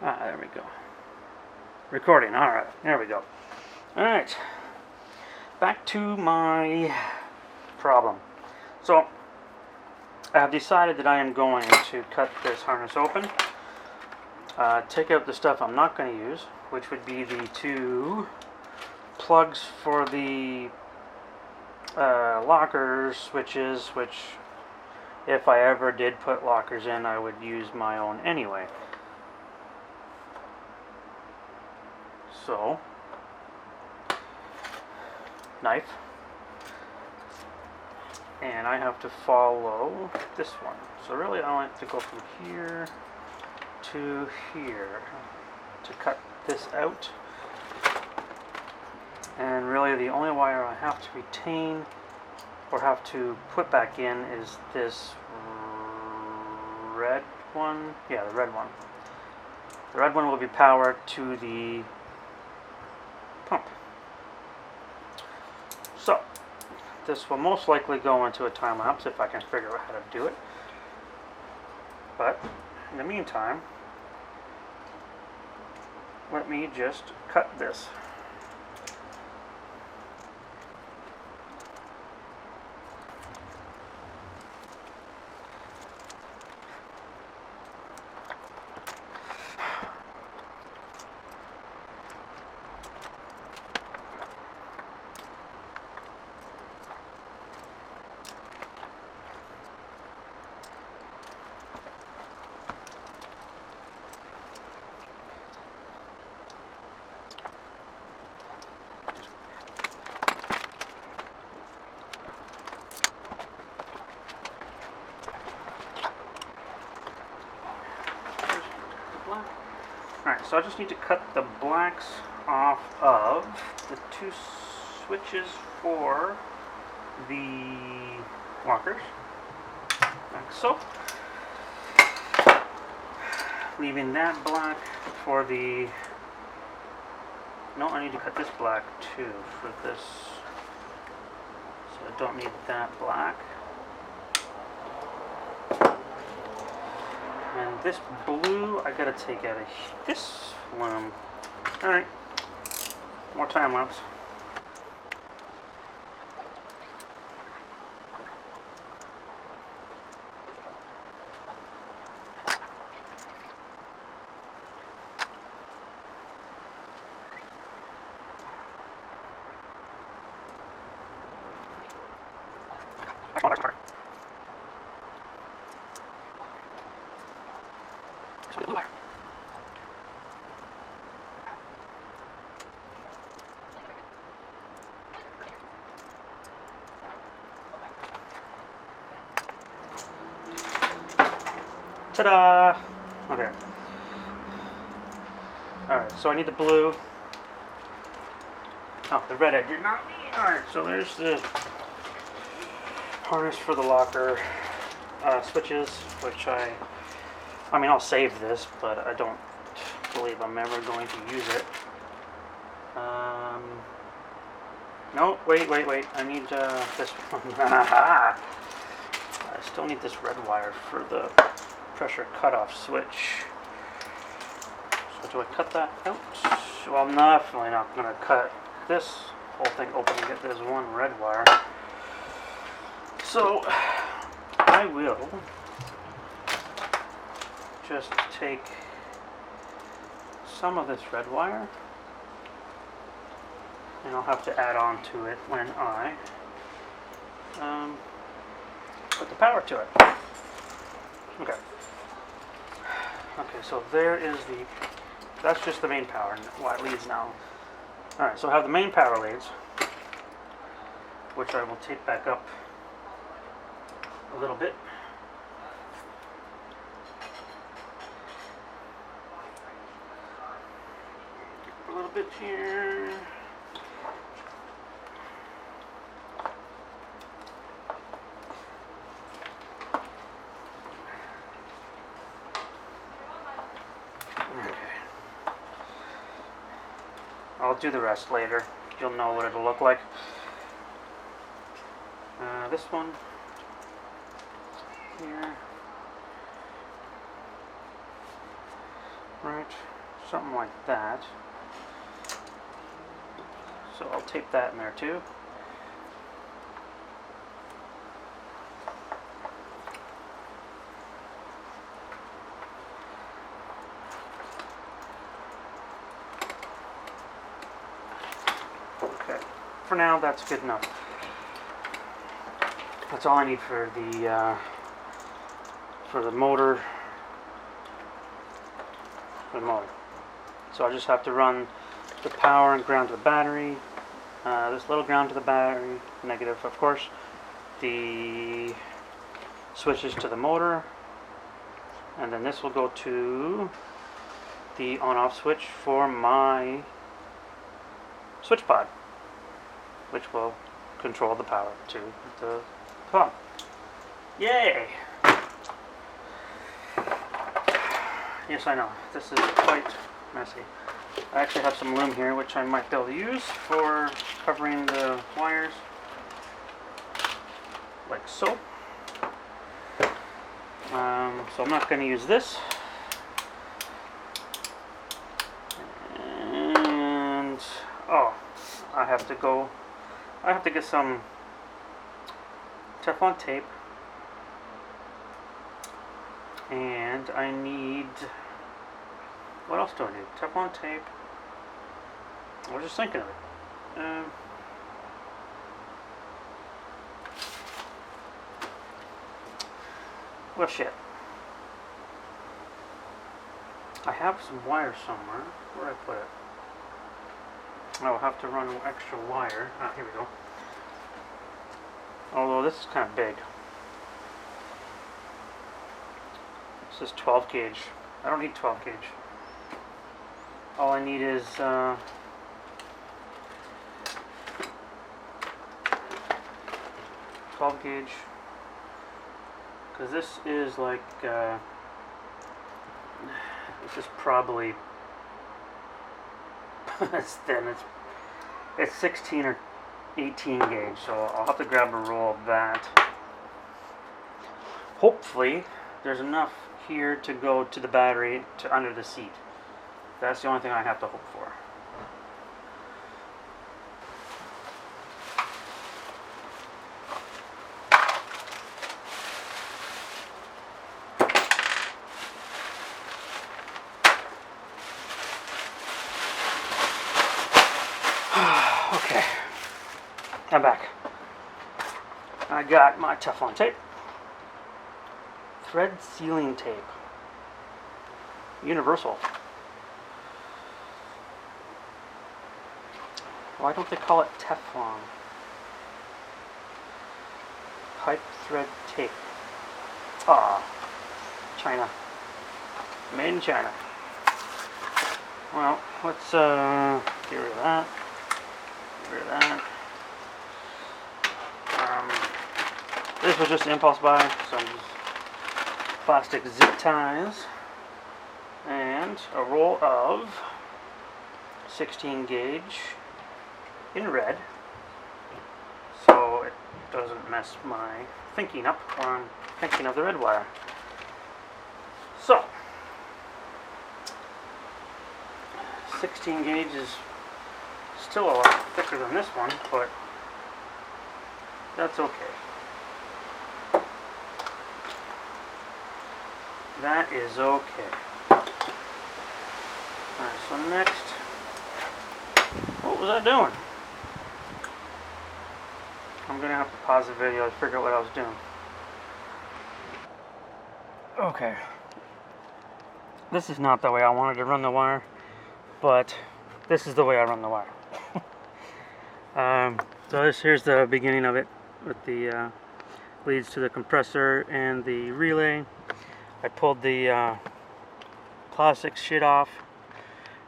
There we go. Recording. All right, there we go. All right, back to my problem. So I have decided that I am going to cut this harness open, take out the stuff I'm not going to use, which would be the two plugs for the locker switches, which if I ever did put lockers in, I would use my own anyway. So, knife, and I have to follow this one. So really I want to go from here to here to cut this out. And really the only wire I have to retain or have to put back in is this red one. Yeah, the red one. The red one will be powered to the pump. So, this will most likely go into a time lapse if I can figure out how to do it. But, in the meantime, let me just cut this. Alright, so I just need to cut the blacks off of the two switches for the lockers, like so. Leaving that black for the... No, I need to cut this black too for this. So I don't need that black. And this blue, I gotta take out of this one. Alright, more time lapse. Ta-da! Okay. Alright, so I need the blue. Oh, the red I did not need. Alright, so there's the harness for the locker switches, which I mean, I'll save this, but I don't believe I'm ever going to use it. No, wait. I need this one. I still need this red wire for the pressure cutoff switch. So do I cut that out? Well, I'm definitely not going to cut this whole thing open and get this one red wire. So I will just take some of this red wire, and I'll have to add on to it when I put the power to it. Okay. Okay, so there is that's just the main power, leads now. Alright, so I have the main power leads, which I will take back up a little bit. A little bit here. I'll do the rest later. You'll know what it'll look like. This one here. right? Something like that. So I'll tape that in there too. Okay, for now that's good enough. That's all I need for the motor. So I just have to run the power and ground to the battery. This little ground to the battery, negative of course. The switches to the motor, and then this will go to the on-off switch for my switch pod, which will control the power to the pod. Yay! Yes, I know, this is quite messy. I actually have some loom here which I might be able to use for covering the wires, like so. So I'm not going to use this. And oh, I have to get some Teflon tape, and I need, what else do I need? Teflon tape. I was just thinking of it. Well, shit. I have some wire somewhere. Where did I put it? I'll have to run extra wire. Ah, here we go. Although this is kind of big. This is 12 gauge. I don't need 12 gauge. All I need is 12 gauge, because this is like this is probably it's thin. It's 16 or 18 gauge, so I'll have to grab a roll of that. Hopefully there's enough here to go to the battery to under the seat. That's the only thing I have to hope for. Okay, I'm back. I got my Teflon tape, thread sealing tape, universal. Why don't they call it Teflon? Pipe thread tape. Ah, China. Made in China. Well, let's get rid of that. Get rid of that. This was just an impulse buy. Some plastic zip ties and a roll of 16 gauge in red, so it doesn't mess my thinking up when I'm thinking of the red wire. So 16 gauge is still a lot thicker than this one, but that's okay. That is okay. Alright, so next, what was I doing? I'm going to have to pause the video to figure out what I was doing. Okay. This is not the way I wanted to run the wire, but this is the way I run the wire. So here's the beginning of it with the leads to the compressor and the relay. I pulled the plastic shit off,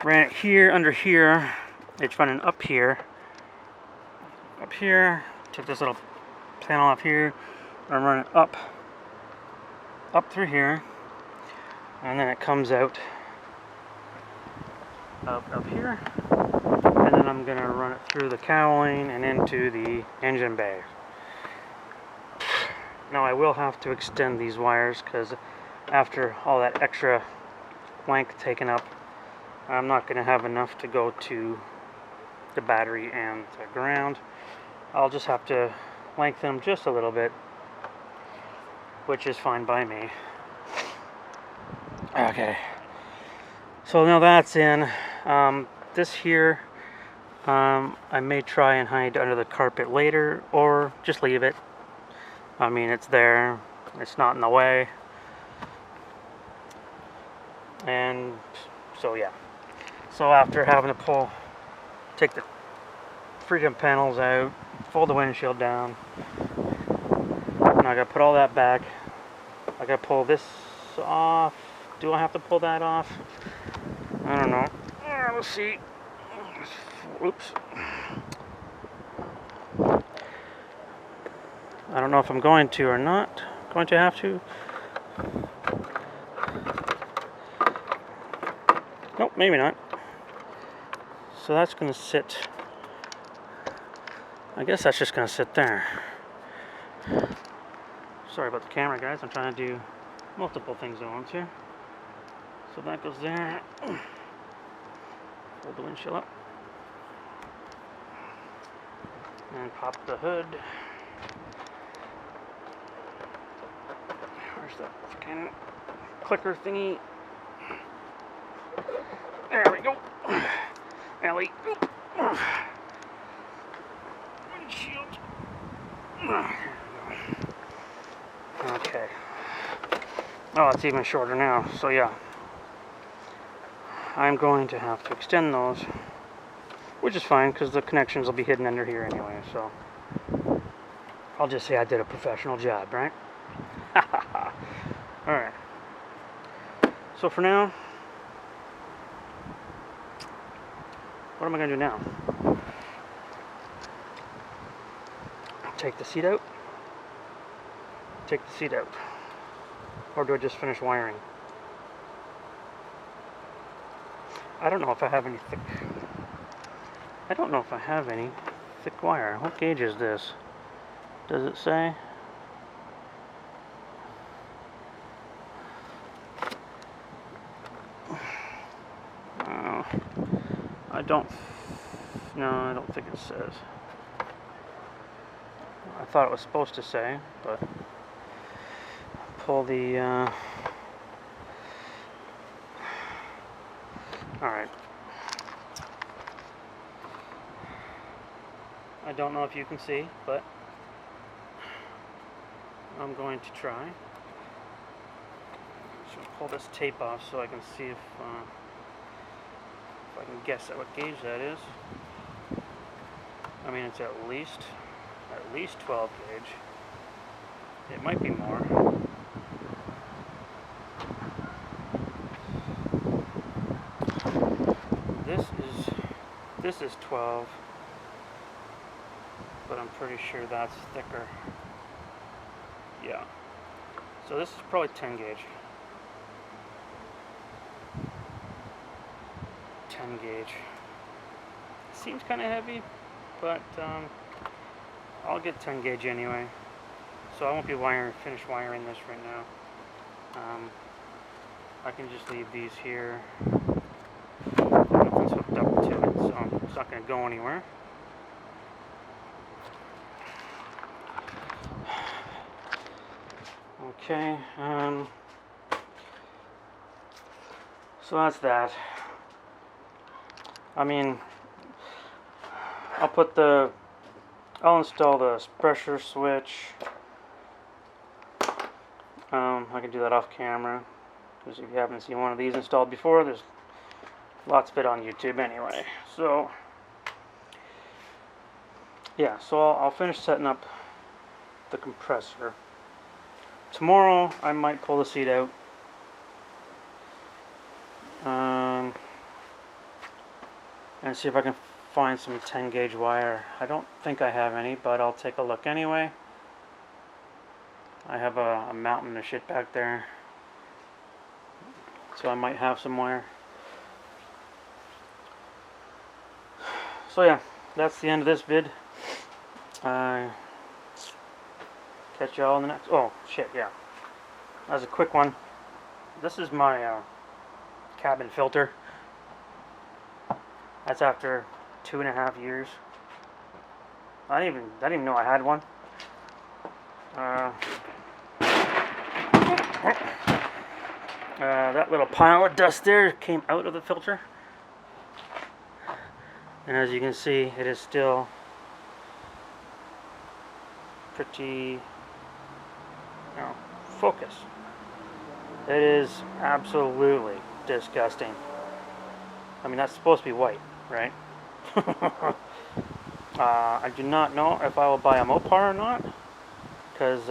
ran it here under here. It's running up here, took this little panel off here and run it up through here, and then it comes out up here, and then I'm gonna run it through the cowling and into the engine bay. Now I will have to extend these wires, because after all that extra length taken up. I'm not going to have enough to go to the battery and the ground. I'll just have to lengthen them just a little bit, which is fine by me. Okay, so now that's in. This here, I may try and hide under the carpet later, or just leave it. I mean, it's there, it's not in the way. And so yeah, so after having to take the freedom panels out, fold the windshield down, and I gotta put all that back. I gotta pull this off. Do I have to pull that off? I don't know. Let's see. Oops. I don't know if I'm going to or not. Going to have to. Nope, maybe not. So that's going to sit. I guess that's just going to sit there. Sorry about the camera, guys. I'm trying to do multiple things at once here. So that goes there. Hold the windshield up. And pop the hood. Where's that freaking clicker thingy? There we go. Ellie. Windshield. Okay. Oh, it's even shorter now. So yeah. I'm going to have to extend those, which is fine because the connections will be hidden under here anyway, so I'll just say I did a professional job, right? Alright. So for now, what am I going to do now? Take the seat out? Take the seat out. Or do I just finish wiring? I don't know if I have any thick... I don't know if I have any thick wire. What gauge is this? Does it say? I don't... No, I don't think it says. I thought it was supposed to say, but... Pull the... Alright. I don't know if you can see, but I'm going to try. So pull this tape off so I can see if I can guess at what gauge that is. I mean, it's at least 12 gauge. It might be more. This is 12, but I'm pretty sure that's thicker. Yeah. So this is probably 10 gauge. 10 gauge. Seems kind of heavy, but I'll get 10 gauge anyway. So I won't be finish wiring this right now. I can just leave these here. Nothing's hooked up to it, so it's not going to go anywhere. Okay, so that's that. I mean, I'll install the pressure switch. I can do that off camera, because if you haven't seen one of these installed before, there's lots of it on YouTube anyway. So yeah, so I'll finish setting up the compressor. Tomorrow I might pull the seat out. And see if I can find some 10 gauge wire. I don't think I have any, but I'll take a look anyway. I have a mountain of shit back there, so I might have some wire. So yeah, that's the end of this vid. Catch y'all in the next... Oh, shit, yeah. That's a quick one. This is my cabin filter. That's after 2.5 years. I didn't even know I had one. That little pile of dust there came out of the filter, and as you can see, it is still pretty, focus. It is absolutely disgusting. I mean, that's supposed to be white, right? I do not know if I will buy a Mopar or not, because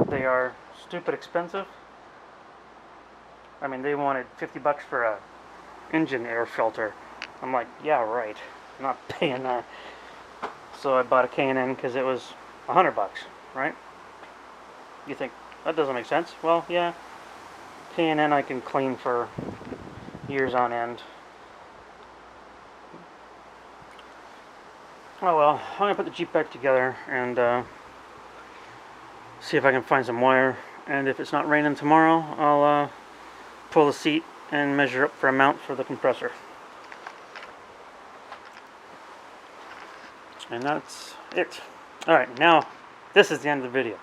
they are stupid expensive. I mean, they wanted $50 for a engine air filter. I'm like, yeah, right. I'm not paying that. So I bought a K&N because it was $100, right? You think that doesn't make sense? Well, yeah. K&N I can clean for years on end. Oh well, I'm gonna put the Jeep back together and see if I can find some wire. And if it's not raining tomorrow, I'll pull the seat and measure up for a mount for the compressor. And that's it. Alright, now this is the end of the video.